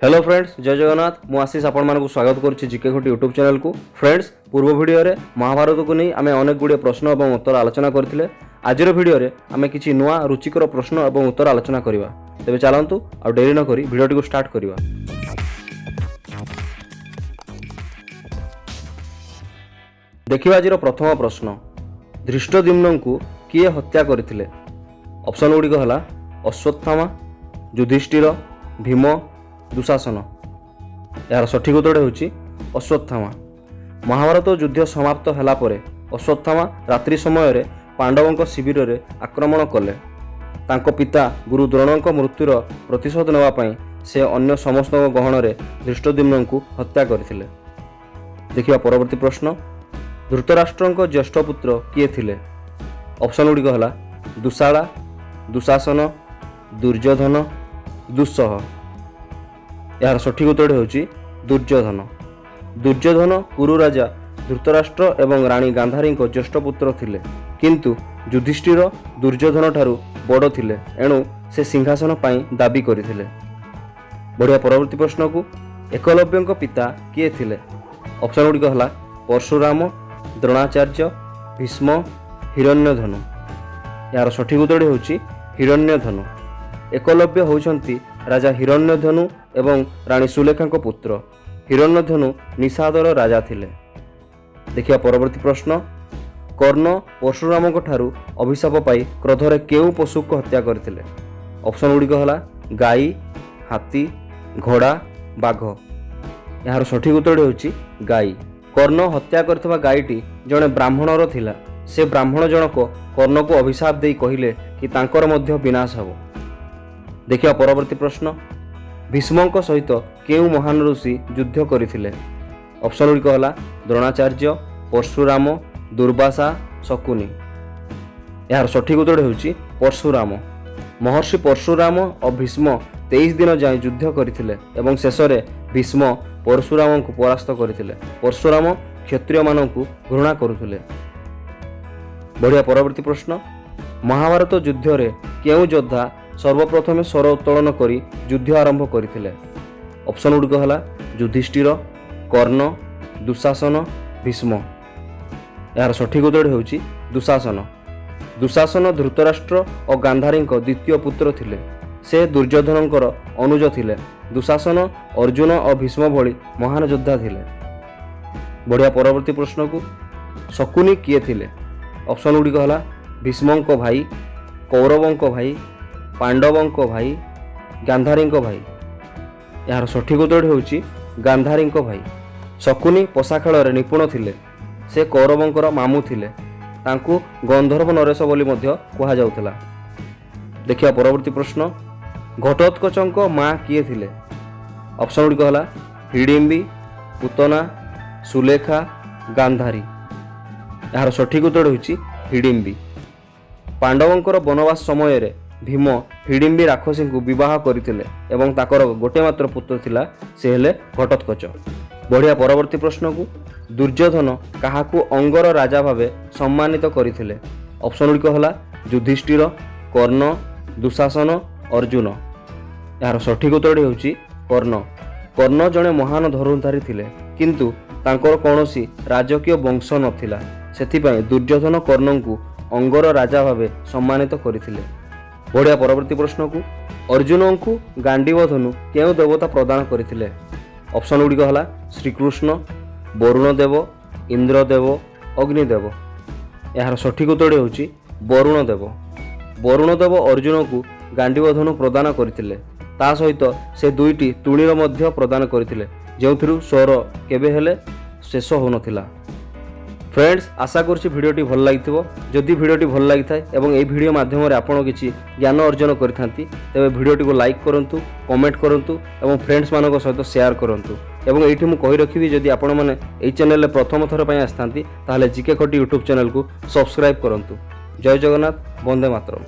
Hello friends, जय जगन्नाथ। मु आशीष आपण मानकु स्वागत करुच्ची जीके खुंटी यूट्यूब चैनल को। फ्रेंड्स, पूर्व वीडियो रे महाभारत को नहीं आमे अनेक गुड़िया प्रश्न और उत्तर आलोचना करथिले। आजिर वीडियो रे आमे किछि नुआ रुचिकर प्रश्न और उत्तर आलोचना करिवा। तेबे चलंतु आ देरी न करी वीडियो को स्टार्ट करिवा। देखिवा आजिर प्रथम प्रश्न, धृष्टद्युम्न को किए हत्या करथिले? ऑप्शन गुड़िक हला अश्वत्थामा, युधिष्ठिर, भीम, दुशासन। यार सठिक उत्तर होची अश्वत्थामा। महाभारत युद्ध समाप्त होला परे अश्वत्थामा रात्रि समय रे पांडवों शिविर रे आक्रमण कले। तांको पिता गुरु द्रोणों मृत्युर प्रतिशोध नेवा पई से अन्य समस्त गहन रे धृष्टद्युम्न को हत्या करथिले। देखिबा परवर्ती प्रश्न, धृतराष्ट्रंको ज्येष्ठ पुत्र किए थिले? ऑप्शन गुड़िक हला दुशाला, दुशासन, दुर्योधन, दुस्सह। यार सठिक उत्तर होची दुर्योधन। दुर्योधन कुरु राजा धृतराष्ट्र एवं रानी गांधारी ज्येष्ठ पुत्र थिले, किंतु युधिष्ठिर दुर्योधन ठारू बड़ थिले, एणु से सिंहासन पाई दाबी करथिले। बढ़िया परवर्ती प्रश्न को, एकलव्य पिता किए थिले? ऑप्शन गुड़िक हला परशुराम, द्रोणाचार्य, भीष्म, हिरण्यधनु। यार सठिक उत्तर होची हिरण्यधनु। एकलव्य होउछंती राजा हिरण्यधनु एवं रानी सुलेखा पुत्र। हिरण्यधनु निषादर राजा थिले। देखिया परवर्ती प्रश्न, कर्ण परशुराम ठारू अभिशाप पाई क्रोधरे केउ पशु को हत्या करथिले? ऑप्शन गुड़िक हला गाई, हाथी, घोड़ा, बाघ। यार सठिक उत्तर होची गाई। कर्ण हत्या करथिबा गाईटी जणे ब्राह्मणर थिला। से ब्राह्मण जनक कर्ण को अभिशाप देई कहिले कि तांकर मध्य विनाश हबो। देखिया परवर्ती प्रश्न, भीष्मों सहित केउ महान ऋषि युद्ध करथिले? ऑप्शन गुड़िक हला द्रोणाचार्य, परशुराम, दुर्वासा, शकुनी। यार सठिक उत्तर होची परशुराम। महर्षि परशुराम और भीष्म 23 दिन जाए युद्ध करथिले एवं शेष में भीष्म परशुराम को परास्त करथिले। परशुराम क्षत्रिय मानकु घृणा करुथिले। बढ़िया परवर्ती प्रश्न, महाभारत युद्ध रे केउ योद्धा सर्वप्रथमे स्वर उत्तोलन करी युद्ध आरंभ करथिले? ऑप्शन गुड़िक हला युधिष्ठिर, कर्ण, दुशासन, भीष्म। यार सठिक उत्तर होची दुशासन। दुशासन धृतराष्ट्र और गांधारी द्वितीय पुत्र थिले। से दुर्योधनकर अनुज थिले। दुशासन अर्जुन और भीष्म भली महान योद्धा थिले। बढ़िया परवर्ती प्रश्न को, शकुनी किए थिले? ऑप्शन गुड़िक हला भीष्मों भाई, कौरवों भाई, पांडवों भाई, गांधारी भाई। यार सठिक उत्तर होची गांधारी भाई। शकुनी पशा खेल में निपुण थिले। से कौरवों मामू थिले। तांकु गंधर्व नरेश बोली मध्य कहा जाउथला। देखिया परवर्ती प्रश्न, घटोत्कचों माँ किए थिले? ऑप्शन गुड़िक हला हिडिंबी, पूतना, सुलेखा, गांधारी। यार सठिक उत्तर होची हिडिंबी। पांडवों वनवास समय रे भीम हिडिंबी राक्षसी को विवाह करथिले एवं ताकर गोटे मात्र पुत्र थिला, से हेले घटोत्कच। बढ़िया परवर्ती प्रश्न को, दुर्योधन काहाकू अंगर राजा भावे सम्मानित करथिले? ऑप्शन गुड़िक हला युधिष्ठिर, कर्ण, दुशासन, अर्जुन। यार सठिक उत्तर होची कर्ण। कर्ण जणे महान धनुर्धारी थिले, किंतु तांकर कौनसी राजकीय वंश नथिला। सेथिपई दुर्योधन कर्ण को अंगर राजा भावे सम्मानित करथिले। बढ़िया परवर्ती प्रश्न को, अर्जुन को गांडीव धनु केउ देवता प्रदान करथिले? ऑप्शन गुड़िक हला श्रीकृष्ण, वरुण देव, इंद्रदेव, अग्निदेव। यार सठिक उत्तर होची वरुण देव। वरुण देव अर्जुन को गांडीव धनु प्रदान करथिले। ता सहित से दुईटी तुणीर मध्य प्रदान करथिले, जेउथिरु स्वर केबे हेले शेष होनथिला। फ्रेंड्स, आशा करुच्ची भिडियोटी भल लगी। जदि भिडियोटी भल लगी था एवं ए भिडियो माध्यम आपण किसी ज्ञान अर्जन करथांती, तेबे भिडियोटी को लाइक करंतु, कमेंट करंतु एवं फ्रेंड्स मानक सहित शेयर करंतु। एवं एठी मु कहि रखिबी, जदि आपण माने एई चैनल रे प्रथम थर पय आस्थांती ताहाले जीके खटी यूट्यूब चैनल को सब्सक्राइब करंतु। जय जगन्नाथ, वंदे मातरम।